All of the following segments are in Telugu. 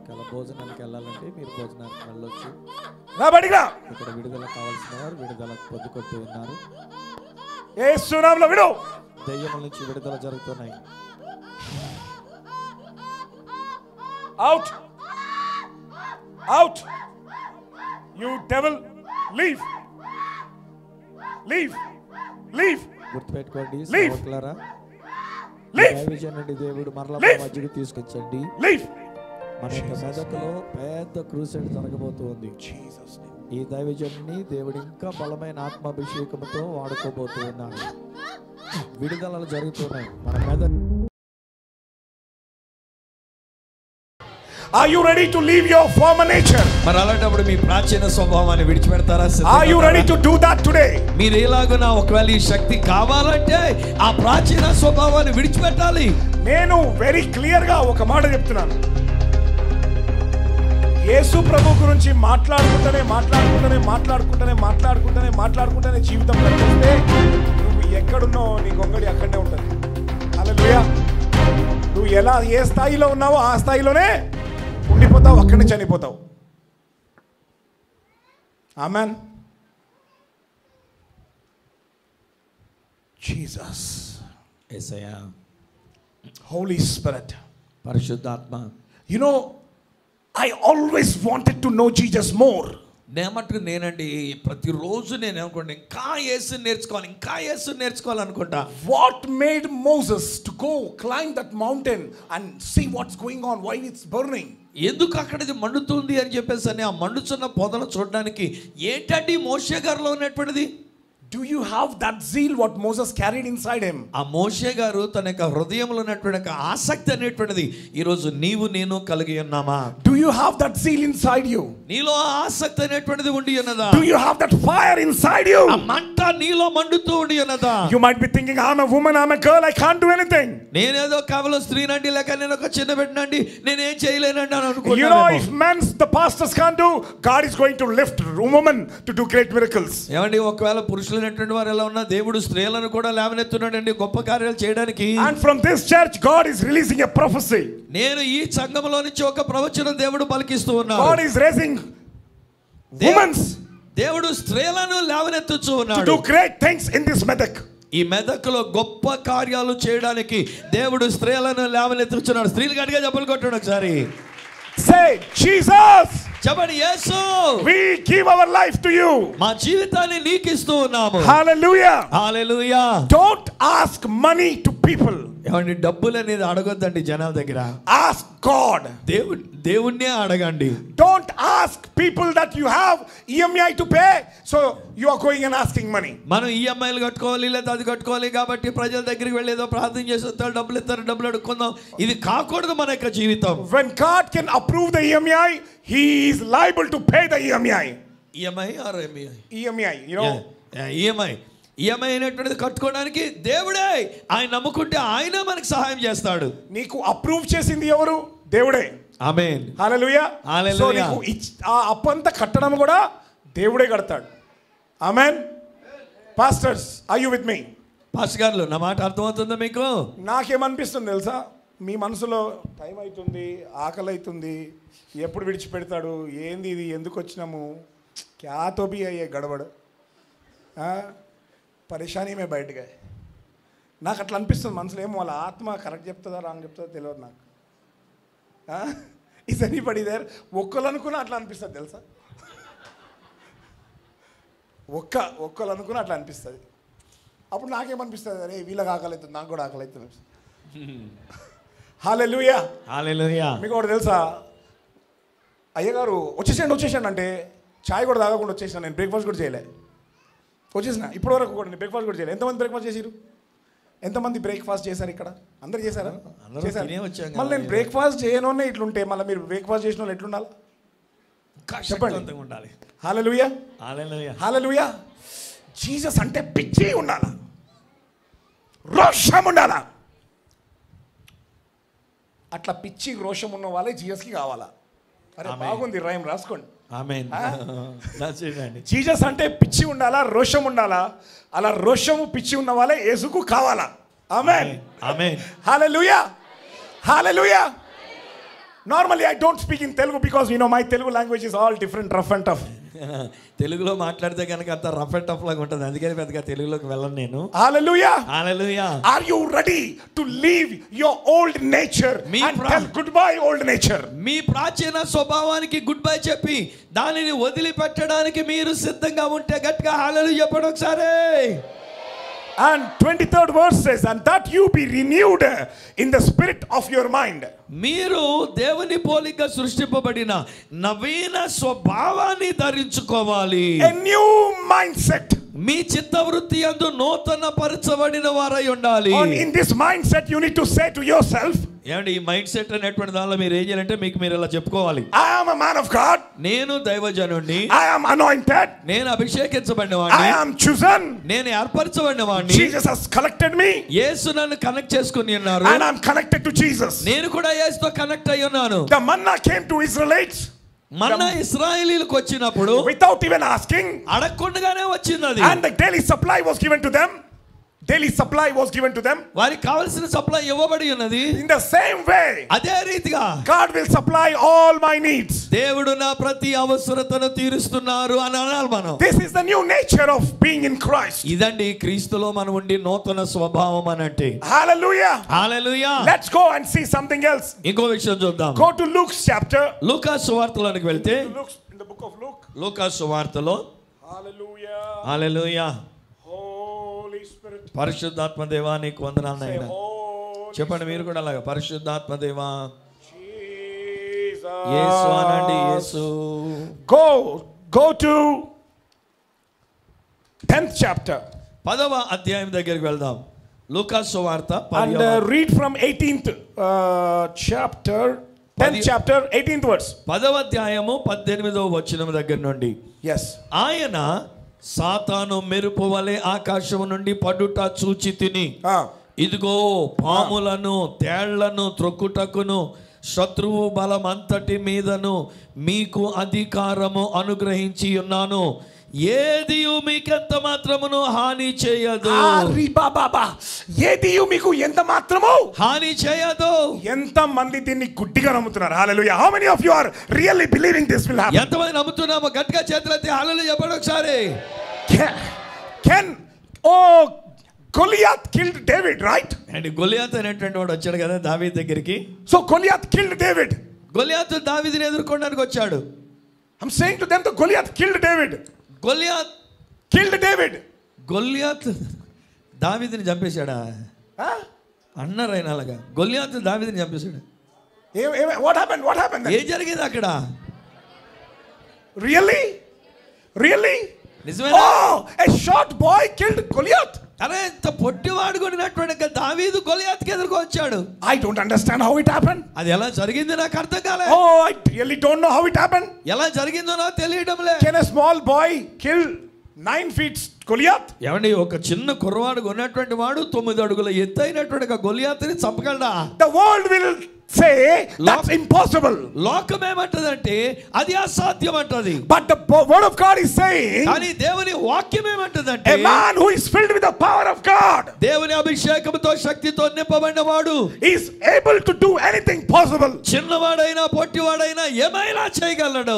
ఒకవేళ భోజనానికి వెళ్ళాలంటే మీరు భోజనానికి వెళ్ళొచ్చు. ఇక్కడ విడుదల కావాల్సిన వారు విడుదలకు పొద్దుకొట్టు ఉన్నారు. యేసు నామములో విడు. దయ్యముల నుంచి విడుదల జరుగుతున్నాయి. Out. Out. You devil, leave. Leave. Leave. గుర్తుపెట్టుకోండి Leave. సోదరులారా. Leave. దైవజనుడి దేవుడు మరలా మధ్యకి తీసుకొచ్చండి. Leave. మన యొక్క మెదకులో పెద్ద క్రూసైడ్ జరగబోతుంది. ఈ దైవజనుడిని దేవుడు ఇంకా బలమైన ఆత్మాభిషేకంతో వాడుకోబోతూ ఉన్నాడు. విడుదలలు జరుగుతున్నాయి మన మెదడు. Are you ready to leave your former nature? మరి అలాంటప్పుడు మీ ప్రాచీన స్వభావాన్ని విడిచిపెడతారా? Are you ready to do that today? మీరు ఎలాగునా ఒకవేళ ఈ శక్తి కావాలంటే ఆ ప్రాచీన స్వభావాన్ని విడిచిపెట్టాలి. నేను వెరీ క్లియర్ గా ఒక మాట చెప్తున్నాను. యేసు ప్రభు గురించి మాట్లాడుకుంటూనే జీవితం గడిపిస్తే నువ్వు ఎక్కడున్నావు నీ గొంగడి అక్కడే ఉంటుంది. హల్లెలూయా. నువ్వు ఎలా ఏ స్థాయిలో ఉన్నావో ఆ స్థాయిలోనే ఉండిపోతావు, అక్కడనే చనిపోతావు. ఆమేన్. జీసస్, యేసయ్యా, హోలీ స్పిరిట్, పరిశుద్ధాత్మ. You know I always wanted to know Jesus more. నేనండి ప్రతిరోజు నేను అనుకోండి ఇంకా యేసు నేర్చుకోవాలనుకుంటా. What made Moses to go climb that mountain and see what's going on, why it's burning? ఎందుకు అక్కడది మండుతుంది అని చెప్పేసి అని ఆ మండుచున్న పొదను చూడడానికి ఏంటంటే మోషే గారిలో ఉన్నటువంటిది. Do you have that zeal what Moses carried inside him? ఆ మోషే గారు తన యొక్క హృదయంలో ఉన్నటువంటి ఆసక్తి అనేటువంటిది ఈ రోజు నీవు నేను కలిగి ఉన్నామా? Do you have that zeal inside you? నీలో ఆసక్తి అనేటువంటిది ఉండి ఉన్నదా? Do you have that fire inside you? ఆ మంట నీలో మండుతూ ఉండి ఉన్నదా? You might be thinking, I'm a woman, I'm a girl, I can't do anything. నేనేదో కేవలం స్త్రీనండి లేక నేను ఒక చిన్న బిడ్డనండి నేనేం చేయలేనండి అని అనుకుంటున్నాను. You know, if men, the pastors can't do, God is going to lift a woman to do great miracles. ఏమండి ఒకవేళ పురుషులు వారు ఎలా ఉన్నా దేవుడు స్త్రీలను కూడా లేవనెత్తున్నాడండి గొప్ప కార్యాలు చేయడానికి. And from this church God is releasing a prophecy. నేను ఈ సంఘములో నుంచి ఒక ప్రవచనం దేవుడు పలికిస్తూ ఉన్నాడు. God is raising women. దేవుడు స్త్రీలను లేవనెత్తుచూ ఉన్నాడు. To do great things in this medak. ఈ మెదకులో గొప్ప కార్యాలు చేయడానికి దేవుడు స్త్రీలను లేవనెత్తుచున్నాడు. స్త్రీలు గట్టిగా చెప్పలు కొట్టండి ఒకసారి. Say Jesus. చెప్పండి యేసు. We give our life to you. మా జీవితాన్ని నీకు ఇస్తూ ఉన్నాము. Hallelujah. Hallelujah. Don't ask money to people. ఏమండి డబ్బులు అనేది అడగొద్దండి జనాల దగ్గర. Ask God. దేవుణ్ణే అడగండి. Don't ask people that you have EMI to pay, so you are going and asking money. మనం ఈఎంఐలు కట్టుకోవాలి లేదా అది కట్టుకోవాలి కాబట్టి ప్రజల దగ్గరికి వెళ్ళి ఏదో ప్రార్థన చేస్తారు, డబ్బులు ఇస్తారు, డబ్బులు అడుక్కుందాం. ఇది కాకూడదు మన యొక్క జీవితం. When God can approve the EMI, He is liable to pay the EMI. EMI or MEI? EMI, you know. EMI అనేటువంటిది కట్టుకోవడానికి దేవుడే. ఆయన నమ్ముకుంటే ఆయన మనకు సహాయం చేస్తాడు. నీకు అప్రూవ్ చేసింది ఎవరు? దేవుడే. ఆమేన్. హల్లెలూయా. సో నీకు ఆ అప్పంతా కట్టడం కూడా దేవుడే కడతాడు. Amen. Pastors, are you with me? Pastor గారు నా మాట అర్థమవుతుందా మీకు? నాకేమనిపిస్తుంది తెలుసా, మీ మనసులో టైం అవుతుంది, ఆకలి అవుతుంది, ఎప్పుడు విడిచిపెడతాడు, ఏంది ఇది, ఎందుకు వచ్చినాము, క్యా తో భీ అయ్యే గడబడ, పరేషానీ మే బయట గయే. నాకు అట్లా అనిపిస్తుంది మనసులో. ఏమో వాళ్ళ ఆత్మ కరెక్ట్ చెప్తుందా రాంగ్ చెప్తుందో తెలియదు నాకు. Is anybody there? ఒక్కరు అనుకున్నా అట్లా అనిపిస్తుంది తెలుసా, ఒక్కరు అనుకున్నా అట్లా అనిపిస్తుంది. అప్పుడు నాకేమనిపిస్తుంది, అరే వీళ్ళకి ఆకలి అవుతుంది, నాకు కూడా ఆకలి అవుతుంది. హల్లెలూయా. హల్లెలూయా. మీకు ఒకటి తెలుసా, అయ్యగారు వచ్చేసాడు అంటే చాయ్ కూడా తాగకుండా వచ్చేసాను. నేను బ్రేక్ఫాస్ట్ కూడా చేయలే, వచ్చేసిన ఇప్పటివరకు కూడా నేను బ్రేక్ఫాస్ట్ కూడా చేయలేదు. ఎంతమంది బ్రేక్ఫాస్ట్ చేసారు? ఎంతమంది బ్రేక్ఫాస్ట్ చేశారు ఇక్కడ? అందరు చేశారా? చేశారు. మళ్ళీ నేను బ్రేక్ఫాస్ట్ చేయనోనే ఇట్లుంటే మళ్ళీ మీరు బ్రేక్ఫాస్ట్ చేసిన వాళ్ళు ఎట్లుండాలి చెప్పండి? హల్లెలూయా. హల్లెలూయా. హల్లెలూయా. జీసస్ అంటే పిచ్చి ఉండాలా, రోషం ఉండాలా. అట్లా పిచ్చి రోషం ఉన్న వాళ్ళే జీసస్కి కావాలా. అరే బాగుంది రైమ్, రాసుకోండి. ఆమేన్. జీసస్ అంటే పిచ్చి ఉండాలా, రోషం ఉండాలా. అలా రోషము పిచ్చి ఉన్న వాళ్ళే యేసుకు కావాలా. ఆమేన్. ఆమేన్. హల్లెలూయా. హల్లెలూయా. Normally I don't speak in Telugu because my Telugu language is all different, rough and tough. తెలుగులో మాట్లాడితే కనుక అంత రఫ్ అండ్ టఫ్ లాగా ఉంటుంది, అందుకని పెద్దగా తెలుగులోకి వెళ్ళను నేను. Hallelujah. Hallelujah. Are you ready to leave your old nature and tell goodbye old nature? మీ ప్రాచీన స్వభావానికి గుడ్ బై చెప్పి దానిని వదిలిపెట్టడానికి మీరు సిద్ధంగా ఉంటే గట్టిగా హల్లెలూయా చెప్పండి ఒకసారి. And 23rd verse says, and that you be renewed in the spirit of your mind. మీరు దేవుని పోలిక సృష్టింపబడిన నవీన స్వభావాన్ని ధరించుకోవాలి. A new mindset. మీ చిత్తవృత్తి యందు నూతన పరచబడిన వారై ఉండాలి. And in this mindset you need to say to yourself, ఏమండి ఈ మైండ్ సెట్ అనేటువంటి దానిలో మీరు ఏం చేయాలంటే మీకు మీరు ఇలా చెప్పుకోవాలి. I am a man of God. నేను దైవజనుడిని. I am anointed. నేను అభిషేకించబడిన వాడిని. I am chosen. నేను ఏర్పరచబడిన వాడిని. Jesus has collected me. యేసు నన్ను కనెక్ట్ చేసుకొని ఉన్నారు. And I am connected to Jesus. నేను కూడా యేసుతో కనెక్ట్ అయి ఉన్నాను. The manna came to Israelites. మన్నా ఇశ్రాయేలీయులకు వచ్చినప్పుడు without even asking, అడగకుండానే వచ్చింది అది. and the daily supply was given to them. Daily supply was given to them. వారికి కావాల్సిన సప్లై ఇవ్వబడి ఉన్నది. In the same way, అదే రీతిగా God will supply all my needs. దేవుడు నా ప్రతి అవసరతను తీరుస్తున్నారు అని అనాలి మనం. This is the new nature of being in Christ. ఇదండి క్రీస్తులో మనం ఉండి నూతన స్వభావం అనంటే. Hallelujah. Hallelujah. Let's go and see something else. ఇంకో విషయం చూద్దాం. Go to Luke's chapter. లూకా సువార్తలోనికి వెళ్తే In the book of Luke. లూకా సువార్తలో Hallelujah. హల్లెలూయా. Holy Spirit. పరిశుద్ధాత్మ దేవా నీకు వందనాలు నాయనా. Holy చెప్పండి మీరు కూడా అలాగా పరిశుద్ధాత్మ దేవా. Jesus. యేసు అనండి యేసు. Go to 10th chapter. 10వ అధ్యాయం దగ్గరికి వెళ్దాం. లూకా సువార్త And read from 18th chapter, 10th chapter, 18th verse. 10వ అధ్యాయము 18వ వచనం దగ్గర నుండి. Yes. ఆయన సాతాను మెరుపు వలె ఆకాశము నుండి పడుట చూచి తిని ఇదిగో పాములను తేళ్లను త్రొక్కుటకును శత్రువు బలమంతటి మీదను మీకు అధికారము అనుగ్రహించి ఉన్నాను, ఏదియు మీకెంత మాత్రమును హాని చేయదు. ఏదియు మీకు ఎంత మాత్రము హాని చేయదు. ఎంత మంది దీన్ని గుడ్డిగా నమ్ముతున్నారు? హల్లెలూయా. How many of you are really believing this will happen? ఎంతమంది నమ్ముతున్నామో గట్టిగా చేతులెత్తి హల్లెలూయా చెప్పండి ఒకసారి. Goliath killed David, right? And గొలియాతు అనేటువంటి వాడు వచ్చాడు కదా దావీదు దగ్గరికి. So Goliath killed David. గొలియాతు దావీదుని ఎదుర్కోవడానికి వచ్చాడు. I'm saying to them, the Goliath killed David. Goliath killed David. Goliath దావీదుని చంపేశాడా అన్నారు ఆయన అలాగా. గొలియాత్ దావీదుని చంపేశాడు. What happened then? ఏం జరిగింది అక్కడ? Really? నిజమేనా? Oh, a short boy killed Goliath. అరే ఇంత పొట్టివాడు కొనినటువంటి దావీదు గొలియాత్కి ఎదురుకు వచ్చాడు. I don't understand how it happened. అది ఎలా జరిగింది నాకు అర్థం కాలే. Oh, I really don't know how it happened. ఎలా జరిగిందో నాకు తెలియడం లే. Can a small boy kill 9 feet Goliath? ఏమండి ఒక చిన్న కుర్రవాడు కొన్నటువంటి వాడు 9 అడుగుల ఎత్తైనటువంటి గొలియాతుని చంపగలడా? The world will say that's impossible. లోకం ఏమంటదంటే అది అసాధ్యం అంటది. But the word of God is saying, కానీ దేవుని వాక్యం ఏమంటదంటే a man who is filled with the power of God, దేవుని అభిషేకంతో శక్తితో నింపబడిన వాడు is able to do anything possible. చిన్నవాడైనా పొట్టివాడైనా ఏమైనా చేయగలడు.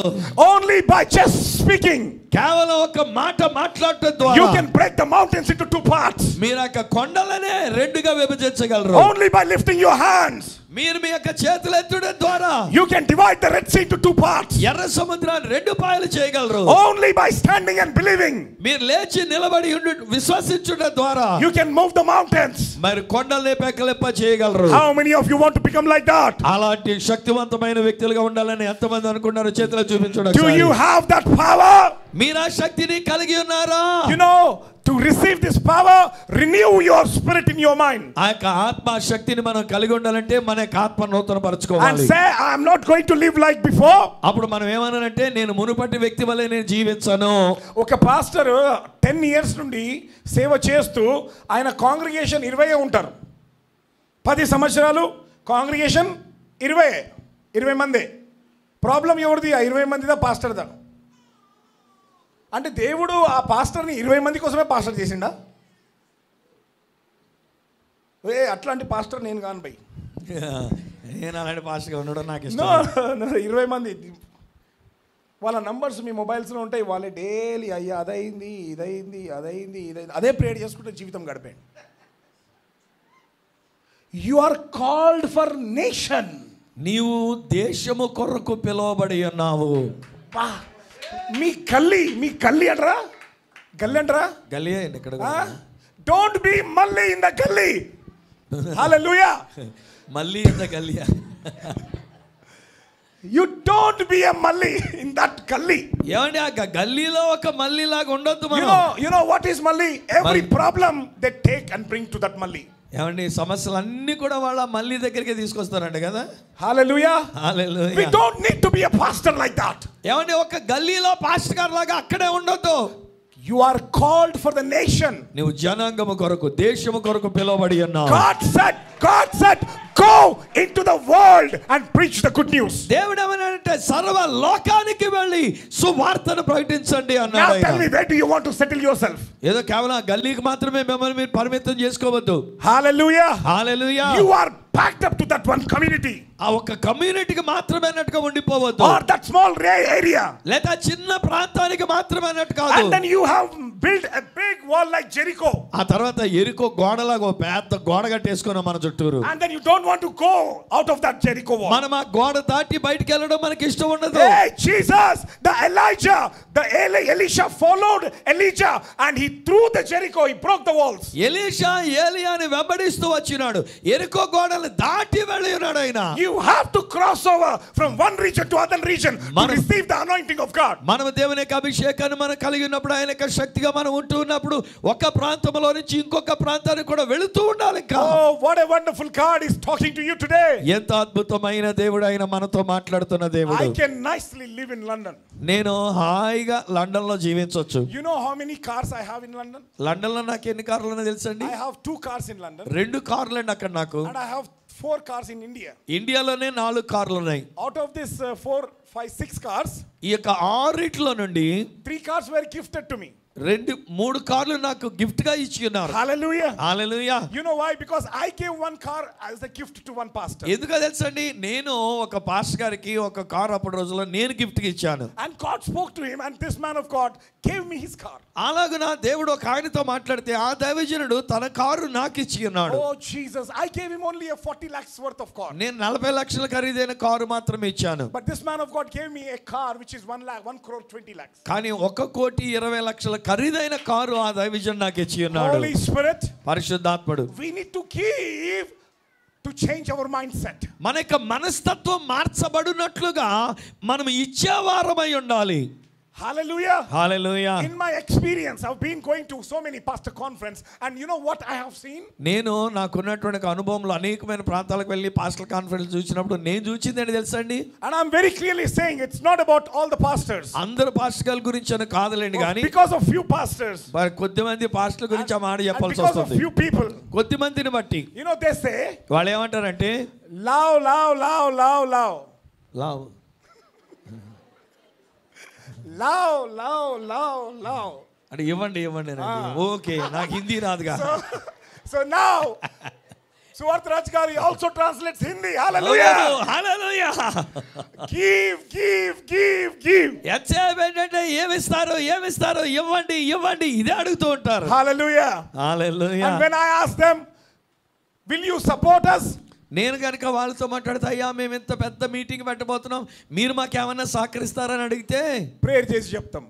Only by just speaking. కేవలం ఒక మాట మాట్లాడటం ద్వారా You can break the mountains into 2 parts. మీరు ఆ కొండలనే రెండుగా విభజించగలరు. Only by lifting your hands. మీరు మీ యొక్క చేతులు ఎత్తడం ద్వారా You can divide the Red Sea into 2 parts. ఎర్ర సముద్రాన్ని 2 పాయలు చేయగలరు. Only by standing and believing. మీరు లేచి నిలబడి విశ్వసించుట ద్వారా You can move the mountains. మరి కొండల్ని పెకలింప చేయగలరు. How many of you want to become like that? అలాంటి శక్తివంతమైన వ్యక్తులుగా ఉండాలని ఎంతమంది అనుకున్నారు? చేతులు చూపించండి. Do you have that power? మీరు ఆ శక్తిని కలిగి ఉన్నారా? You know, to receive this power, renew your spirit in your mind. ఆ యొక్క ఆత్మ శక్తిని మనం కలిగి ఉండాలంటే మన యొక్క ఆత్మ నూతన And పరచుకోవాలి. say, I am not going to live like before. అప్పుడు మనం ఏమన్నానంటే నేను మునుపటి వ్యక్తి వలె నేను జీవించను. ఒక పాస్టర్ 10 years నుండి సేవ చేస్తూ ఆయన కాంగ్రిగేషన్ 20 ఉంటారు. 10 సంవత్సరాలు కాంగ్రిగేషన్ 20 మంది. ప్రాబ్లం ఎవరిది? ఆ 20 మందిదా పాస్టర్దా? అంటే దేవుడు ఆ పాస్టర్ని 20 మంది కోసమే పాస్టర్ చేసిండా? అట్లాంటి పాస్టర్ నేను కాను భయ్. నేను అలాంటి పాస్టర్గా ఉండడం నాకు ఇష్టం. 20 మంది వాళ్ళ నంబర్స్ మీ మొబైల్స్లో ఉంటాయి. వాళ్ళే డైలీ అయ్యా అదైంది ఇదైంది అదైంది ఇదైంది అదే ప్రేయర్ చేసుకుంటే జీవితం గడిపేయండి. You are called for nation. నీవు దేశము కొరకు పిలువబడి ఉన్నావు. మీ గల్లీ అంటారా? గల్లీ అంటారా? గల్లీ అండి ఇక్కడ. డోంట్ బి మళ్ళీ ఇన్ ద గల్లీ. హల్లెలూయా. మళ్ళీ ఇన్ ద గల్లీ. You don't be a malli in that gully. ఏమండి ఆ గల్లీలో ఒక మల్లి లాగా ఉండొద్దు మనం. You know what is malli? Every problem they take and bring to that malli. ఏమండి సమస్యలు అన్ని కూడా వాళ్ళ మల్లి దగ్గరికి తీసుకొస్తారంట కదా. Hallelujah. Hallelujah. We don't need to be a pastor like that. ఏమండి ఒక గల్లీలో పాస్టర్ గారు లాగా అక్కడే ఉండొద్దు. You are called for the nation. నీవు జనాంగము కొరకు దేశము కొరకు పిలువబడి ఉన్నావు. God said go into the world and preach the good news. దేవుడు ఏమన్నాడంటే సర్వ లోకానికి వెళ్ళి సువార్తను ప్రకటించండి అన్నాడు. Now tell me, where do you want to settle yourself? ఏదో కేవలం గల్లీకి మాత్రమే మిమ్మల్ని మీరు పరిమితం చేసుకోవద్దు. Hallelujah. Hallelujah. You are packed up to that one community. ఆ ఒక కమ్యూనిటీకి మాత్రమే అన్నట్టుగా ఉండిపోవద్దు. Or that small area. లేదా చిన్న ప్రాంతానికి మాత్రమే అన్నట్టు కాదు. And then you have built a big wall like Jericho. ఆ తర్వాత ఎరికో గోడలాగా ఒక పెద్ద గోడ కట్టేసుకున్నాం మన చుట్టూరు. And then you don't want to go out of that Jericho wall. మనం ఆ గోడ దాటి బయటికి వెళ్ళడం మనకి ఇష్టం ఉండదు. Hey Jesus, the Elisha followed Elijah and he threw the Jericho, he broke the walls. Elisha ఏలియాని వెంబడిస్తూ వచ్చినాడు. ఎరికో గోడలు దాటి వెళ్ళి ఉన్నాడు ఆయన. You have to cross over from one region to other region to receive the anointing of God. మనం దేవుని యొక్క అభిషేకాన్ని మనం కలిగి ఉన్నప్పుడు ఆయన యొక్క శక్తిగా మనం ఉంటూ ఉన్నప్పుడు ఒక ప్రాంతంలో నుంచి ఇంకొక ప్రాంతానికి కూడా వెళుతూ ఉండాలి. Oh, what a wonderful God is talking to you today. ఎంత అద్భుతమైన దేవుడు ఆయన మనతో మాట్లాడుతున్న దేవుడు. I can nicely live in London. నేను హాయిగా లండన్ లో జీవించొచ్చు. You know how many cars I have in London? London లో నాకు ఎన్ని కార్లు ఉన్నాయో తెలుసండి? I have 2 cars in London. 2 కార్లు అండి అక్కడ నాకు. And I have 4 cars in India. ఇండియాలోనే 4 కార్లు ఉన్నాయి. Out of this 4, 5, 6 cars, ఈ యొక్క 6 నుండి 3 cars were gifted to me. 3 కార్లు నాకు గిఫ్ట్ గా ఇచ్చి ఉన్నారు. Hallelujah. Hallelujah. You know why? Because I gave 1 car as a gift to one pastor. ఎందుకో తెలుసండి, నేను ఒక పాస్టర్ గారికి ఒక కార్ అప్పుడు రోజుల్లో నేను గిఫ్ట్ గా ఇచ్చాను. And God spoke to him and this man of God gave me his car. అలాగున దేవుడు ఒక ఆయనతో మాట్లాడితే ఆ దైవజనుడు తన కారు నాకు ఇచ్చి ఉన్నాడు. Oh Jesus, I gave him only a 40 lakhs worth of car. నేను 40 లక్షల ఖరీదైన కారు మాత్రమే ఇచ్చాను. But this man of God gave me a car which is 1 crore 20 lakhs. కానీ 1,20,00,000 ఖరీదైన కారు ఆ దైవజనుడు నాకు ఇచ్చి ఉన్నాడు. Holy Spirit, పరిశుద్ధాత్ముడు. we need to give to change our mindset. మన యొక్క మనస్తత్వం మార్చబడినట్లుగా మనం ఇచ్చేవారమై ఉండాలి. Hallelujah. Hallelujah. In my experience, I've been going to so many pastor conference and you know what I have seen? నేను నాకున్నటువంటి అనుభవంలో అనేకమైన ప్రాంతాలకు వెళ్ళి పాస్టర్ కాన్ఫరెన్స్ చూసినప్పుడు నేను చూసింది ఏంటి తెలుసా అండి? And I'm very clearly saying it's not about all the pastors. అందరు పాస్టర్ల గురించి అని కాదులేండి కానీ because of few pastors. కొద్దిమంది పాస్టర్ల గురించి ఆ మాట చెప్పాల్సి వస్తుంది. Because of వస్తుంది. few people. కొద్దిమందిని బట్టి. You know they say వాళ్ళు ఏమంటారంటే love love love love love. Love love love love love. అంటే ఇవ్వండి ఇవ్వండి. ఓకే, నాకు హిందీ రాదుగా. So now Suvarth Rajkari also translates Hindi. Hallelujah. Hallelujah. Give. ఎంతసేపు ఏంటంటే ఏమిస్తారు ఇవ్వండి ఇదే అడుగుతూ ఉంటారు. Hallelujah. Hallelujah. And when I ask them, will you support us? నేను కనుక వాళ్ళతో మాట్లాడితే అయ్యా మేము ఇంత పెద్ద మీటింగ్ పెట్టబోతున్నాం, మీరు మాకేమన్నా సహకరిస్తారని అడిగితే ప్రేయర్ చేసి చెప్తాం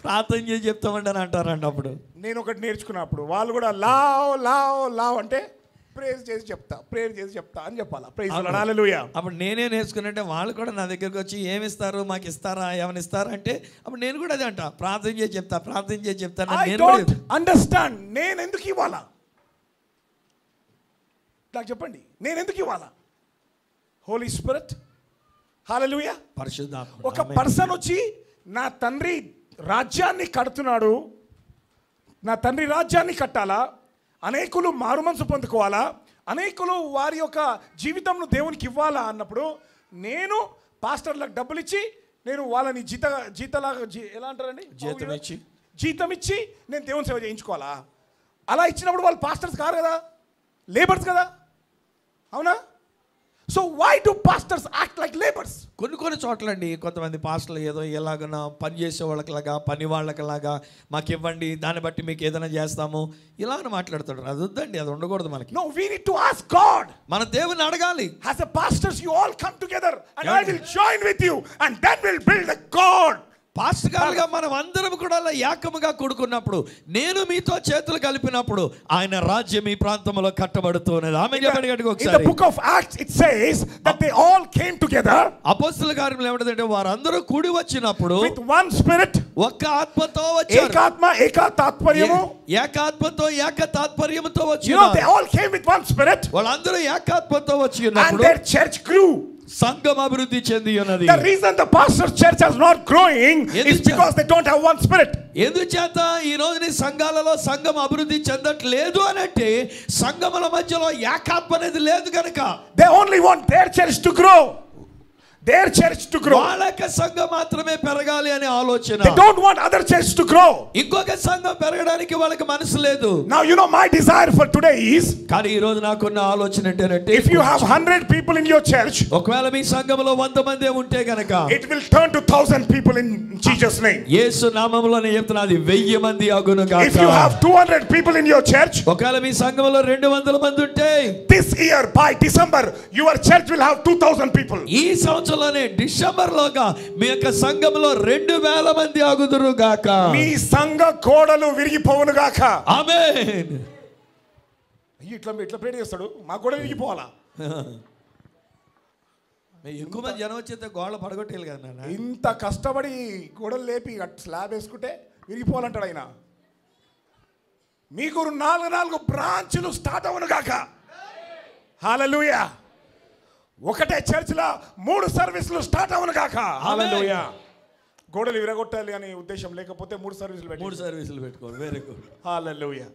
ప్రార్థన చేసి చెప్తామండి అని అంటారండి. అప్పుడు నేను ఒకటి నేర్చుకున్నప్పుడు వాళ్ళు కూడా లావ్ అంటే ప్రేయర్ చేసి చెప్తా అని చెప్పాలా. Praise the lord. హల్లెలూయా. అప్పుడు నేనే నేర్చుకున్నట్టే వాళ్ళు కూడా నా దగ్గరికి వచ్చి ఏమిస్తారు మాకు ఇస్తారా ఏమైనా ఇస్తారా అంటే అప్పుడు నేను కూడా అదే అంట, ప్రార్థన చేసి చెప్తాను. I don't understand. నేను ఎందుకు ఇవ్వాలా? నాకు చెప్పండి, నేను ఎందుకు ఇవ్వాలా? హోలీ స్పిరిట్. హల్లెలూయా. పరిశుద్ధాత్మ. ఒక పర్సన్ వచ్చి నా తండ్రి రాజ్యాన్ని కడుతున్నాడు, నా తండ్రి రాజ్యాన్ని కట్టాలా, అనేకులు మారుమనసు పొందుకోవాలా, అనేకులు వారి యొక్క జీవితంను దేవునికి ఇవ్వాలా అన్నప్పుడు నేను పాస్టర్లకు డబ్బులు ఇచ్చి నేను వాళ్ళని జీతలాగా ఎలా అంటారండి, జీతం ఇచ్చి నేను దేవుని సేవ చేయించుకోవాలా? అలా ఇచ్చినప్పుడు వాళ్ళు పాస్టర్స్ కారు కదా, లేబర్స్ కదా. అవునా? So why do pastors act like labours? కొన్ని చోట్లండి కొంతమంది పాస్టర్లు ఏదో ఎలాగైనా పని చేసే వాళ్ళకిలాగా, పని వాళ్ళకిలాగా మాకు ఇవ్వండి, దాన్ని బట్టి మీకు ఏదైనా చేస్తాము ఇలాగ మాట్లాడుతుంటారు. అది వద్దండి, అది ఉండకూడదు మనకి. No, we need to ask God. మన దేవుని అడగాలి. As a pastors, you all come together and I will join with you and then we'll build a God. Pastor గారుగా మనం అందరం కూడా ఏకముగా కూడుకున్నప్పుడు, నేను మీతో చేతులు కలిపినప్పుడు ఆయన రాజ్యం ఈ ప్రాంతంలో కట్టబడుతున్నది. ఆమేన్ చెప్పండి గట్టిగా ఒకసారి. In the book of Acts it says that they all came together. అపొస్తలుల కార్యములు ఏమంటదంటే వారందరూ కూడి వచ్చినప్పుడు with one spirit, ఒక్క ఆత్మతో వచ్చారు. ఏకాత్మ ఏక తాత్పర్యము, ఏకాత్మతో ఏక తాత్పర్యముతో వచ్చారు. You know, they all came with one spirit. వాళ్ళందరూ ఏకాత్మతో వచ్చినప్పుడు and their church grew. సంఘం అభివృద్ధి చెంది ఉన్నది. The reason the pastor's church is not growing is because they don't have one spirit. ఎందుచేత ఈ రోజుని సంఘాలలో సంఘం అభివృద్ధి చెందట్లేదు అనంటే సంఘముల మధ్యలో ఏకాత్మ అనేది లేదు కనుక. They only want their church to grow. Their church to grow. వాళ్ళకి సంఘం మాత్రమే పెరగాలి అనే ఆలోచన. They don't want other church to grow. ఇంకొక సంఘం పెరగడానికి వాళ్ళకి మనసు లేదు. Now you know my desire for today is, కానీ ఈ రోజు నాకున్న ఆలోచన ఏంటంటే, if you have 100 people in your church, ఒకవేళ మీ సంఘములో 100 మంది ఉంటే గనక it will turn to 1000 people in Jesus name. యేసు నామములో నేను చెప్తున్నా, అది 1000 మంది అగును గాక. If you have 200 people in your church, ఒకవేళ మీ సంఘములో 200 మంది ఉంటే, this year by December your church will have 2000 people. ఈ సంవత్సరంలోనే డిసెంబర్ లోగా మీ యొక్క సంఘములో 2000 మంది అగుదురు గాక. మీ సంఘ గోడలు విరిగిపోవును గాక. ఆమేన్. ఇట్లా ప్రేర్ చేస్తాడు, మా గోడ విరిగిపోవాలా? ఎక్కువ మంది జనం వచ్చేస్తే గోడలు పడగొట్టేయాలి కదా నాన్న. ఇంత కష్టపడి గోడలు లేపి స్లాబ్ వేసుకుంటే విరిగిపోవాలంటాడు ఆయన. మీకు 4 బ్రాంచ్లు స్టార్ట్ అవును గాక. హల్లెలూయా. ఒకటే చర్చిలో 3 సర్వీసులు స్టార్ట్ అవును గాక. హల్లెలూయా. గోడలు విరగొట్టాలి అనే ఉద్దేశం లేకపోతే 3 సర్వీసులు పెట్టి 3 సర్వీసులు పెట్టుకోవాలి. Very good. హల్లెలూయా.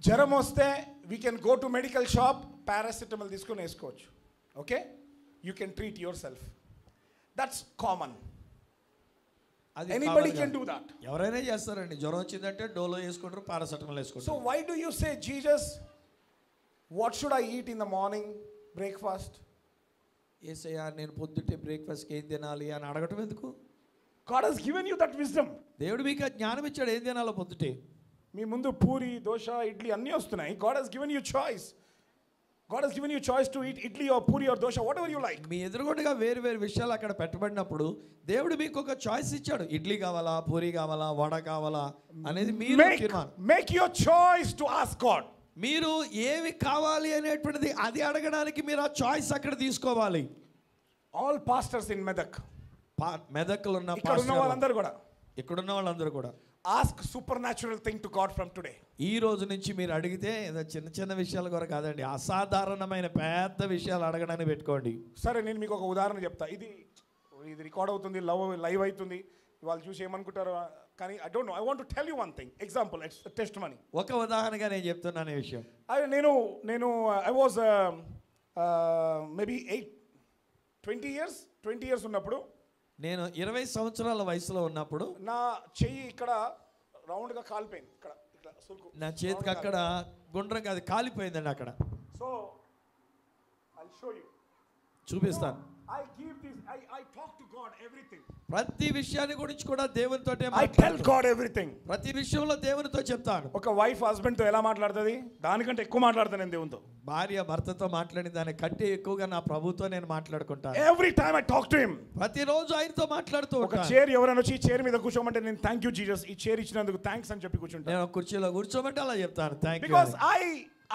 జ్వరం వస్తే we can go to medical shop, paracetamol తీసుకొని వేసుకోవచ్చు. Okay, you can treat yourself. That's common. Anybody can do that. ఎవరైనా చేస్తారండి. జ్వరం వచ్చిందంటే డోలో వేసుకుంటారు, పారాసిటమాల్ వేసుకుంటారు. So why do you say Jesus what should I eat in the morning breakfast? యేసయ్యా నేను పొద్దుటే బ్రేక్ఫాస్ట్కి ఏం తినాలి అని అడగటం ఎందుకు? God has given you that wisdom. దేవుడు మీకు జ్ఞానం ఇచ్చాడు ఏం తినాలో పొద్దుటే. మీ ముందు పూరి, దోశ, ఇడ్లీ అన్నీ వస్తున్నాయి. God has given you choice. God has given you choice to eat idli or puri or dosha, whatever you like. మీ ఎదురుగుండగా వేరు వేరు విషయాలు అక్కడ పెట్టబడినప్పుడు దేవుడు మీకు ఒక చాయిస్ ఇచ్చాడు. ఇడ్లీ కావాలా, పూరి కావాలా, వడ కావాలా అనేది మీరు తీర్మానం. Make your choice to ask God. మీరు ఏమి కావాలి అనేటువంటిది అది అడగడానికి మీరు ఆ చాయిస్ అక్కడ తీసుకోవాలి. All pastors in Medak, మెదక్లో ఉన్న ఇక్కడున్న వాళ్ళందరూ కూడా ask supernatural thing to God from today. ఈ రోజు నుంచి మీరు అడిగితే ఏదో చిన్న చిన్న విషయాలు కూడా కాదండి, అసాధారణమైన పెద్ద విషయాలు అడగడానికి పెట్టుకోండి. సరే, నేను మీకు ఒక ఉదాహరణ చెప్తా. ఇది రికార్డ్ అవుతుంది, లైవ్ అవుతుంది, వాళ్ళు చూసి ఏమనుకుంటారో కానీ I don't know. I want to tell you one thing. Example, it's a testimony. ఒక ఉదాహరణగా నేను చెప్తున్నాను ఈ విషయం. నేను I was maybe 20 years ఉన్నప్పుడు, నేను 20 సంవత్సరాల వయసులో ఉన్నప్పుడు నా చెయ్యి ఇక్కడ రౌండ్గా కాలిపోయింది. ఇక్కడ నా చేతికి అక్కడ గుండ్రంగా అది కాలిపోయిందండి అక్కడ. So I'll show you. చూపిస్తాను. I give this, I talk to God everything. ప్రతి విషయాన్ని గురించి కూడా దేవునితో I tell God everything. ప్రతి విషయంలో దేవునితో చెప్తాను. ఒక వైఫ్ హస్బెండ్ తో ఎలా మాట్లాడుతుంది దానికంటే ఎక్కువ మాట్లాడతాను నేను దేవునితో. భార్య భర్తతో మాట్లాడిన దాని కంటే ఎక్కువగా నా ప్రభుతో నేను మాట్లాడుకుంటాను. Every time I talk to him. ప్రతిరోజు ఆయనతో మాట్లాడుతూ ఉంటాను. ఒక చైర్ ఎవరైనా వచ్చి ఈ చైర్ మీద కూర్చోమంటే నేను థ్యాంక్ యూ జీసస్, ఈ చైర్ ఇచ్చినందుకు థ్యాంక్స్ అని చెప్పి కూర్చుంటాను. నేను కుర్చీలో కూర్చోమంటే అలా చెప్తాను thank you. Because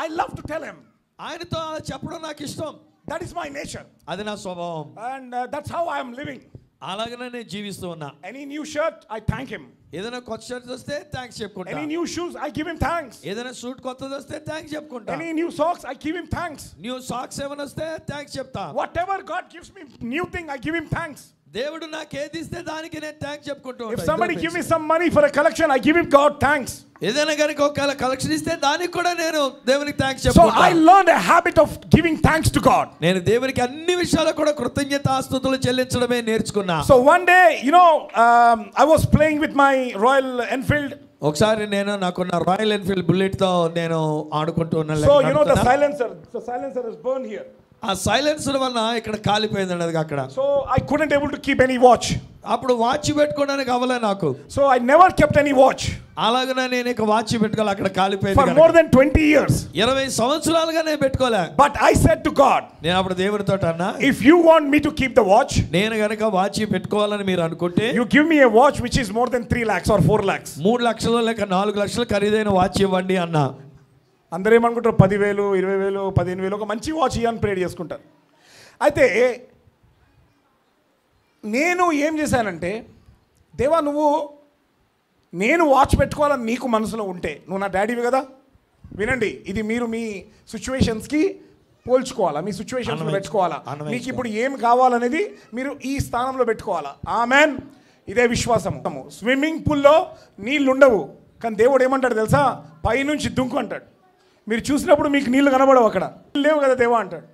I love to tell him. ఆయనతో అలా చెప్పడం నాకు ఇష్టం. That is my nature. అది నా స్వభావం. And that's how I am living. అలాగనే నేను జీవిస్తూ ఉన్నా. Any new shirt, I thank him. ఏదైనా కొత్త షర్ట్ వస్తే థాంక్స్ చెప్పుకుంటా. Any new shoes, I give him thanks. ఏదైనా సూట్ కొత్తది వస్తే థాంక్స్ చెప్పుకుంటా. Any new socks, I give him thanks. New socks ఏమైనా వస్తే థాంక్స్ చెప్తా. Whatever God gives me new thing, I give him thanks. దేవుడు నాకు ఏది ఇస్తే దానికి నేను థాంక్స్ చెప్పుకుంటూ ఉంటాను. If somebody give me some money for a collection, I give him God thanks. ఏదైనా గనుక ఒక కలెక్షన్ ఇస్తే దానికి కూడా నేను దేవునికి థాంక్స్ చెప్పుకుంటా. So I learned a habit of giving thanks to God. నేను దేవునికి అన్ని విషయాల్లో కూడా కృతజ్ఞతాస్తుతులు చెల్లించడమే నేర్చుకున్నా. So one day, I was playing with my Royal Enfield. ఒకసారి నేను నాకున్న రాయల్ ఎన్ఫీల్డ్ బుల్లెట్ తో నేను ఆడుకుంటూ ఉన్నాను. So you know the silencer is burned here. ఆ సైలెన్సర్ వల్ల ఇక్కడ కాలిపోయిందండి అది అక్కడ. So I couldn't able to keep any watch. అప్పుడు వాచ్ పెట్టుకోవడానికి అవ్వలే నాకు. So I never kept any watch. అలాగనే నేను ఇక వాచ్ పెట్టుకోవాలి అక్కడ కాలిపోయింది. For more than 20 years. 20 సంవత్సరాలుగా నేను పెట్టుకోలే. But I said to God, నేను అప్పుడు దేవుడితో అన్నా, if you want me to keep the watch, నేను గనుక వాచ్ పెట్టుకోవాలని మీరు అనుకుంటే, you give me a watch which is more than 3 lakhs or 4 lakhs. 3 లక్షలు లేక 4 లక్షలు ఖరీదైన వాచ్ ఇవ్వండి అన్నా. అందరూ ఏమనుకుంటారు, 10,000 20,000 15,000 ఒక మంచి వాచ్ ఇవ్వని ప్రేర్ చేసుకుంటారు. అయితే నేను ఏం చేశానంటే, దేవా నువ్వు నేను వాచ్ పెట్టుకోవాలని నీకు మనసులో ఉంటే, నువ్వు నా డాడీవి కదా, వినండి, ఇది మీరు మీ సిచ్యువేషన్స్కి పోల్చుకోవాలా, మీ సిచ్యువేషన్స్లో పెట్టుకోవాలా, మీకు ఇప్పుడు ఏం కావాలనేది మీరు ఈ స్థానంలో పెట్టుకోవాలా. ఆమెన్. ఇదే విశ్వాసము. స్విమ్మింగ్ పూల్లో నీళ్ళు ఉండవు, కానీ దేవుడు ఏమంటాడు తెలుసా, పైనుంచి దుంకు అంటాడు. మీరు చూసినప్పుడు మీకు నీళ్ళు కనబడవు, అక్కడ లేవు కదా దేవా అంటాడు,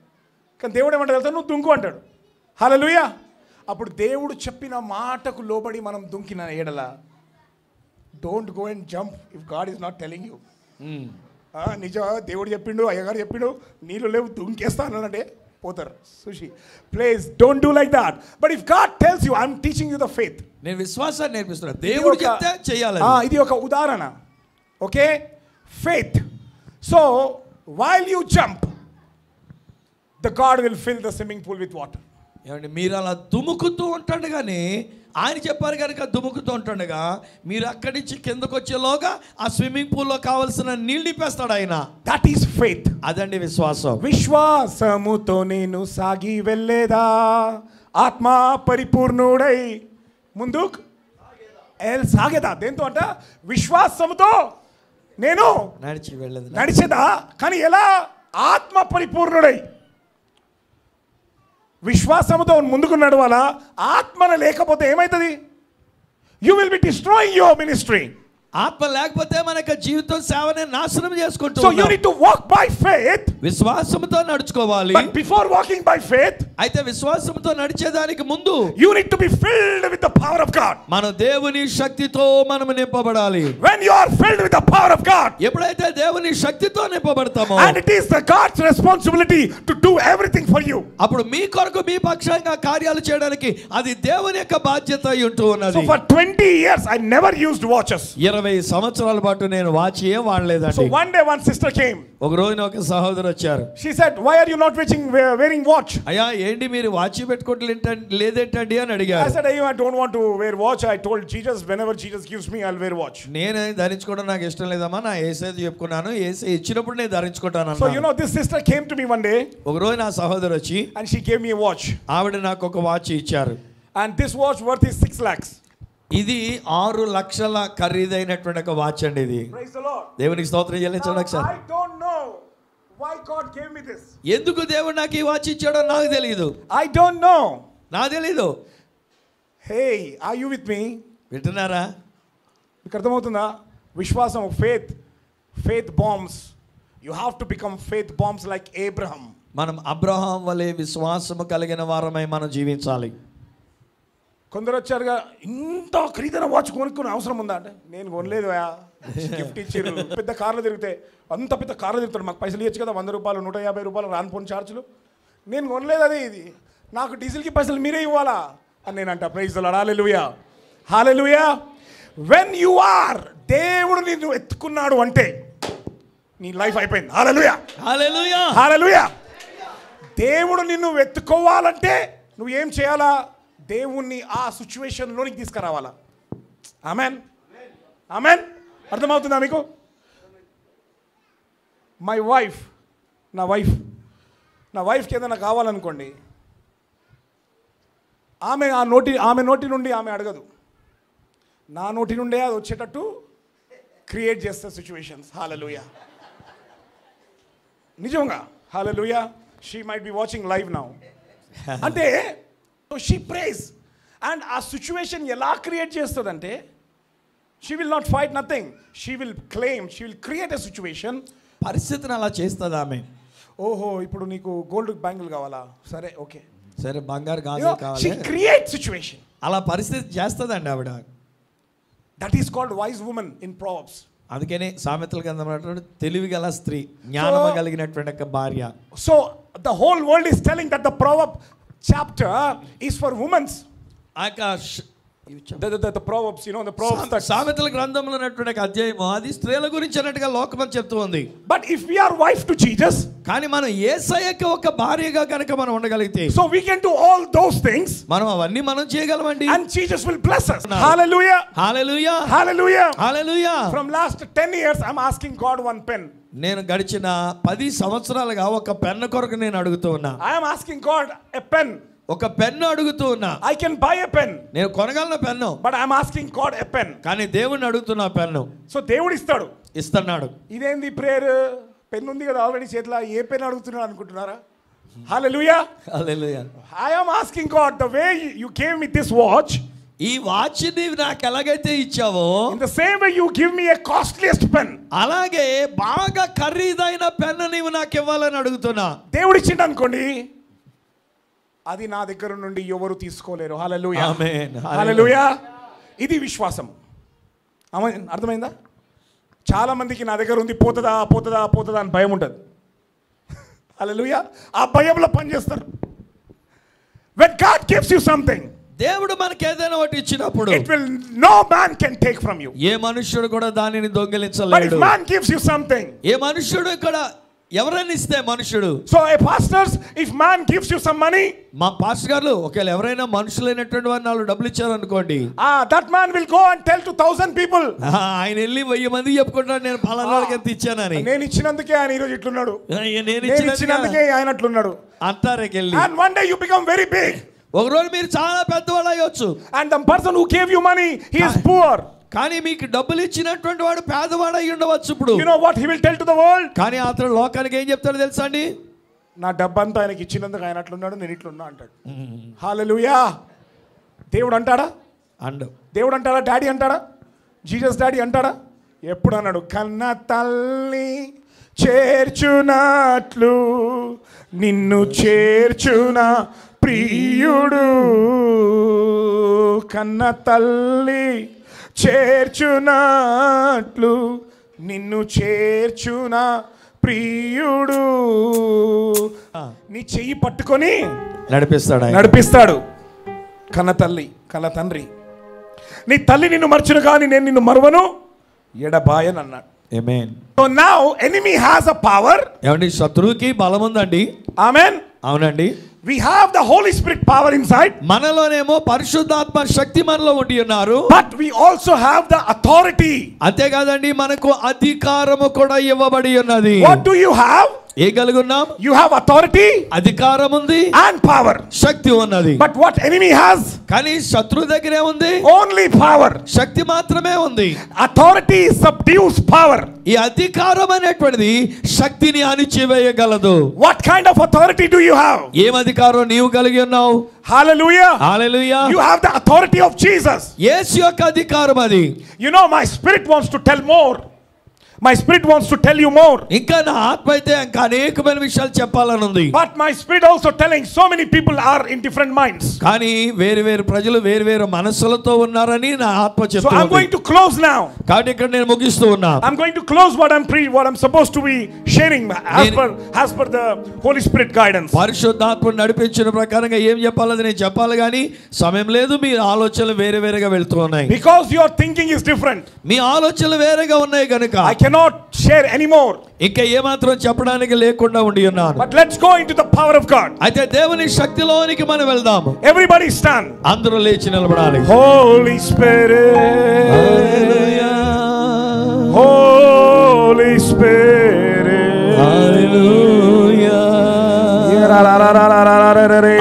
కానీ దేవుడు ఏమంటాడు తెలుసా, నువ్వు దుంకు అంటాడు. హల్లెలూయా. అప్పుడు దేవుడు చెప్పిన మాటకు లోబడి మనం దుంకిన ఎడల, don't go and jump if God is not telling you. నిజం, దేవుడు చెప్పిండు, అయ్యగారు చెప్పిండు, నీళ్ళు లేవు దుంకేస్తానంటే పోతారు. Sushee please don't do like that. But if God tells you, I'm teaching you the faith. నేను విశ్వాసాన్ని నేర్పిస్తున్నా, దేవుడు చెప్తే చేయాలి. ఇది ఒక ఉదాహరణ. Okay, faith. So while you jump, the God will fill the swimming pool with water. ఏమండి, మీరు అలా దుముకుతూ ఉంటుండగానే, ఆయన చెప్పారు కనుక దుముకుతూ ఉంటుండగా, మీరు అక్కడి నుంచి కిందకు వచ్చేలోగా ఆ స్విమ్మింగ్ పూల్లో కావాల్సిన నీళ్ళు నింపేస్తాడు ఆయన. That is faith. అదండి విశ్వాసం. విశ్వాసముతో నేను సాగి వెళ్ళేదా, ఆత్మ పరిపూర్ణుడై ముందుకు సాగేదా. దేంతో అంట, విశ్వాసముతో నేను నడిచేదా. కానీ ఎలా? ఆత్మ పరిపూర్ణుడై. విశ్వాసముతో ముందుకు నడవాలా. ఆత్మన లేకపోతే ఏమవుతుంది? You will be destroying your ministry. ఆత్మ లేకపోతే మన యొక్క జీవితం సేవనే నాశనం చేసుకుంటూ. So you need to walk by faith. విశ్వాసంతో నడుచుకోవాలి. But before walking by faith, అయితే విశ్వాసంతో నడిచేదానికి ముందు you need to be filled with the power of God. మన దేవుని శక్తితో మనం నింపబడాలి. When you are filled with the power of God, ఎప్పుడైతే దేవుని శక్తితో నింపబడతామో, and it is the God's responsibility to do everything for you. అప్పుడు మీ కొరకు మీ పక్షంగా కార్యాలు చేయడానికి అది దేవుని యొక్క బాధ్యత అయి ఉంటూ ఉన్నది. So for 20 years I never used watches. 20 సంవత్సరాల పాటు నేను వాచ్ ఏ వాడలేదండి. So one day one sister came. ఒక రోజున ఒక సహోదరు వచ్చారు. She said, why are you not wearing watch? అయ్యా, ఏంటి మీరు వాచ్ పెట్టుకోవట్లేదేంటండి అని అడిగారు. I said, I don't want to wear watch. I told Jesus, whenever Jesus gives me, I'll wear watch. నేను ధరించుకోవడం నాకు ఇష్టం లేదమ్మా, నా యేసయ్య చెప్పుకున్నాను, యేసయ్య ఇచ్చినప్పుడు నేను ధరించుకుంటాను. So you know, this sister came to me one day. ఒక రోజు నా సహోదరు వచ్చి, and she gave me a watch. ఆవిడ నాకు ఒక వాచ్ ఇచ్చారు. And this watch worth is 6 lakhs. ఇది 6 లక్షల ఖరీదైనటువంటి ఒక వాచ్ అండి ఇది. Praise the Lord. దేవునికి స్తోత్రం చెల్లించండి ఒకసారి. I don't know why God gave me this. ఎందుకు దేవుడు నాకు ఈ వాచ్ ఇచ్చాడో నాకు తెలియదు. I don't know. నాకు తెలియదు. Hey, are you with me? వింటున్నారా? మీకు అర్థమవుతుందా? విశ్వాసం, faith bombs. You have to become faith bombs like Abraham. మనం అబ్రహాం వలె విశ్వాసము కలిగిన వారమై మనం జీవించాలి. కొందరు వచ్చారుగా, ఇంత ఖరీదైన వాచ్ కొనుక్కునే అవసరం ఉందా అంటే, నేను కొనలేదు, గిఫ్ట్ ఇచ్చారు. పెద్ద కార్లు తిరిగితే, అంత పెద్ద కార్లు తిరుగుతాడు, మాకు పైసలు ఇవ్వచ్చు కదా, 100 రూపాయలు 150 రూపాయలు రానిపోని ఛార్జీలు, నేను కొనలేదు, అది ఇది నాకు డీజిల్కి పైసలు మీరే ఇవ్వాలా అని నేను అంట. Praise the lord. Hallelujah, hallelujah. When you are, దేవుడు నిన్ను ఎత్తుకున్నాడు అంటే నీ లైఫ్ అయిపోయింది. హల్లెలూయా, హల్లెలూయా, హల్లెలూయా. దేవుడు నిన్ను ఎత్తుకోవాలంటే నువ్వు ఏం చేయాలా? దేవుణ్ణి ఆ సిచ్యువేషన్లోనికి తీసుకురావాలా. Amen, amen. అర్థమవుతుందా మీకు? నా వైఫ్కి ఏదైనా కావాలనుకోండి, ఆమె నోటి నుండి ఆమె అడగదు, నా నోటి నుండే అది వచ్చేటట్టు క్రియేట్ చేస్తే సిచ్యువేషన్స్. హల్లెలూయా, నిజంగా hallelujah. She might be watching live now. అంటే షీ ప్రేస్. అండ్ ఆ సిచ్యువేషన్ ఎలా క్రియేట్ చేస్తుందంటే, she will not fight nothing, she will claim, she will create a situation. పరిస్థితిని అలా చేస్తుంది ఆమె. ఓహో, ఇప్పుడు నీకు గోల్డ్ బ్యాంగిల్ కావాలా, సరే ఓకే, సరే బంగారు గాజులు కావాలి, షీ క్రియేట్ సిచ్యువేషన్. అలా పరిస్థితి చేస్తుందండి ఆవిడ. That is called wise woman in Proverbs. అందుకనే సామెతల గ్రంథం అంటాడు తెలివిగల స్త్రీ, జ్ఞానము కలిగినటువంటి ఒక భార్య. So the whole world is telling that the Proverb chapter is for women. The Proverbs, you know, the Proverbs. సామెతల గ్రంథంలో ఉన్నటువంటి అధ్యాయము అది స్త్రీల గురించి అన్నట్టుగా లోకమని చెప్తూ ఉంది. But if we are wife to Jesus, కానీ మనం యేసయ్యకి ఒక భార్యగా కనుక మనం ఉండగలిగితే, so we can do all those things. మనం అవన్నీ మనం చేయగలమండి. And Jesus will bless us. Hallelujah. Hallelujah. Hallelujah. Hallelujah. From last 10 years I'm asking God one pen. నేను గడిచిన 10 సంవత్సరాలుగా ఒక పెన్ను కొరకు నేను అడుగుతూ ఉన్నా. I am asking God a pen. ఒక పెన్ను అడుగుతూ ఉన్నా. I can buy a pen. నేను కొనగలను pen. But I am asking God a pen. కానీ దేవుణ్ణి అడుగుతున్నా పెన్ను. సో దేవుడు ఇస్తాడు. ఇస్తున్నాడు. ఇదేంది ప్రేయర్? పెన్ ఉంది కదా ఆల్రెడీ చేతిలో, ఏ పెన్ అడుగుతున్నాడు అనుకుంటున్నారా? Hallelujah. Hallelujah. I am asking God, the way you gave me this watch, ఈ వాచ్ ని నాకు ఎలాగైతే ఇచ్చావో, in the same way you give me a costliest pen. అలాగే బాగా ఖరీదైన పెన్ను నీవు నాకు ఇవ్వాలని అడుగుతున్నా. దేవుడు ఇచ్చిండు అనుకోండి, అది నా దగ్గర నుండి ఎవరు తీసుకోలేరు. హల్లెలూయా. ఆమేన్. హల్లెలూయా. ఇది విశ్వాసం. అర్థమైందా? చాలా మందికి నా దగ్గర ఉంది, పోతుందా పోతుందా పోతుందా అని భయం ఉంటుంది. హల్లెలూయా. ఆ భయంలో పని చేస్తారు. When God gives you something, దేవుడు మనకి ఏదైనా ఒకటి ఇచ్చినప్పుడు, it will no man can take from you. ఏ మనుష్యుడు కూడా దానిని దొంగిలించలేడు. But if man gives you something, ఏ మనుష్యుడు ఇక్కడ ఎవరైనా ఇస్తే మనుషుడు. So a pastors, if man gives you some money, మా పాస్టర్ గారు ఒకవేళ ఎవరైనా మనుషులైనటువంటి వారు నాలుగు డబ్బులు ఇచ్చారు అనుకోండి, that man will go and tell to 1000 people. ఆయన వెళ్ళి 1000 మందికి చెప్పుకుంటాడు నేను ఫలానా వాళ్ళకి ఎంత ఇచ్చానని. నేను ఇచ్చినందుకే ఆయన ఈరోజు ఇట్లున్నాడు, నేను ఇచ్చినందుకే ఆయన అట్లున్నాడు అంటారేకెళ్ళి. And one day you become very big. ఒక రోజు మీరు చాలా పెద్దవాళ్ళు అయ్యొచ్చు. And the person who gave you money, he is poor. కానీ మీకు డబ్బులు ఇచ్చినటువంటి వాడు పేదవాడు అయి ఉండవచ్చు. ఇప్పుడు you know what he will tell to the world? కానీ అతను లోకానికి ఏం చెప్తాడో తెలుసా అండి? నా డబ్బంతా ఆయనకి ఇచ్చినందుకు ఆయన అట్లున్నాడు, నేను ఇట్లున్నా అంటాడు. హల్లెలూయా. దేవుడు అంటాడా? దేవుడు అంటాడా? డాడీ అంటాడా? జీసస్ డాడీ అంటాడా? ఎప్పుడు అన్నాడు? కన్న తల్లి చేర్చునట్లు నిన్ను చేర్చున ప్రియుడు, కన్న తల్లి చేర్చునట్లు నిన్ను చేర్చున ప్రియుడు. నీ చెయ్యి పట్టుకొని నడిపిస్తాడు. కన్న తల్లి, కన్న తండ్రి. నీ తల్లి నిన్ను మర్చును కానీ నేను నిన్ను మరువను ఎడబాయను అన్నాడు. ఆమేన్. So now enemy has a power. ఏమండి, శత్రువుకి బలం ఉందండి. ఆమేన్. అవునండి. We have the Holy Spirit power inside. మనలోనేమో పరిశుద్ధాత్మ శక్తి మనలో ఉండి ఉన్నారు. But we also have the authority. అంతే కాదండి, మనకు అధికారము కూడా ఇవ్వబడి ఉన్నది. What do you have? A కలిగున్నాం? You have authority, అధికారం ఉంది, and power. శక్తి ఉన్నది. But what enemy has? కానీ శత్రు దగ్గర ఏముంది? Only power. శక్తి మాత్రమే ఉంది. Authority subdues power. ఈ అధికారం అనేటువంటిది శక్తిని అణిచివేయగలదు. What kind of authority do you have? ఏం అధికారం నీవు కలిగి ఉన్నావు? Hallelujah. Hallelujah. You have the authority of Jesus. యేసు యొక్క అధికారం అది. You know, my spirit wants to tell more. My spirit wants to tell you more. ఇంకా నా ఆత్మ అయితే ఇంకా అనేకమైన విషయాలు చెప్పాలని ఉంది. But my spirit also telling so many people are in different minds. కానీ వేరు వేరు ప్రజలు వేరు వేరు మనసులతో ఉన్నారని నా ఆత్మ చెప్తుంది. So I'm going to close now. కాబట్టి ఇక్కడ నేను ముగిస్తూ ఉన్నా. I'm going to close what I'm supposed to be sharing as per the Holy Spirit guidance. పరిశుద్ధాత్మ నడిపించిన ప్రకారంగా ఏం చెప్పాలని నేను చెప్పాలి కానీ సమయం లేదు. మీ ఆలోచనలు వేరే వేరేగా వెళ్తూ ఉన్నాయి. Because your thinking is different. మీ ఆలోచనలు వేరేగా ఉన్నాయి కనుక I cannot share anymore. ఇంకా ఏమాత్రం చెప్పడానికి లేకుండా ఉండి ఉన్నాను. But let's go into the power of God. అయితే దేవుని శక్తిలోనికి మనం వెళ్దాం. Everybody stand. అందరూ లేచి నిలబడాలి. Holy Spirit. Hallelujah. Holy Spirit. Hallelujah.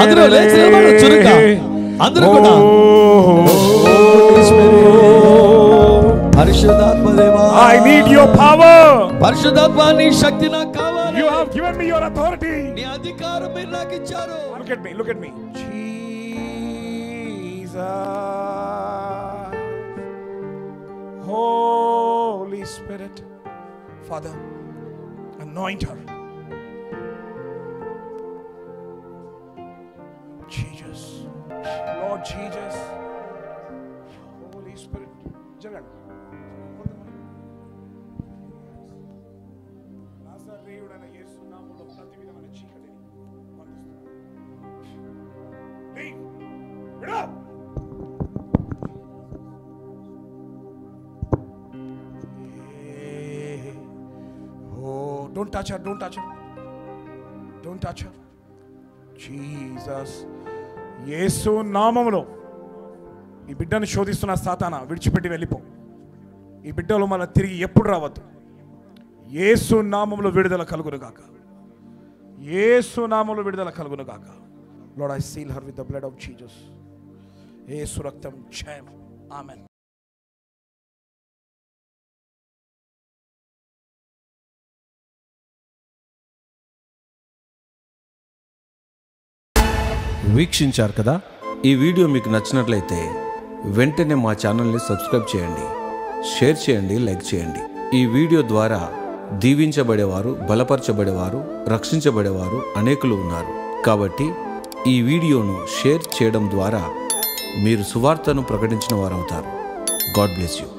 అందరూ లేచి నిలబడాలి చురుగ్గా. అందరూ కూడా Holy Spirit. పరిశుద్ధాత్మ దేవా, I need your power. పరిశుద్ధాత్మ నీ శక్తి నాకు కావాలి. You have given me your authority. నీ అధికారం మీరు నాకు ఇచ్చారు. Look at me. Jesus. Holy Spirit. Father, anoint her. Jesus. Lord Jesus. Holy Spirit. Don't touch her, don't touch her, don't touch her. Jesus, యేసు నామములో ఈ బిడ్డను శోధిస్తున్న సాతానా విడిచిపెట్టి వెళ్ళిపో. ఈ బిడ్డలో మళ్ళీ తిరిగి ఎప్పుడు రావద్దు. యేసు నామములో విడుదల కలుగును గాక, యేసు నామములో విడుదల కలుగును గాక. Lord, I seal her with the blood of Jesus. యేసు రక్తం జయం. ఆమేన్. వీక్షించారు కదా. ఈ వీడియో మీకు నచ్చినట్లయితే వెంటనే మా ఛానల్ని సబ్స్క్రైబ్ చేయండి, షేర్ చేయండి, లైక్ చేయండి. ఈ వీడియో ద్వారా దీవించబడేవారు, బలపరచబడేవారు, రక్షించబడేవారు అనేకులు ఉన్నారు. కాబట్టి ఈ వీడియోను షేర్ చేయడం ద్వారా మీరు సువార్తను ప్రకటించిన వారవుతారు. God bless you.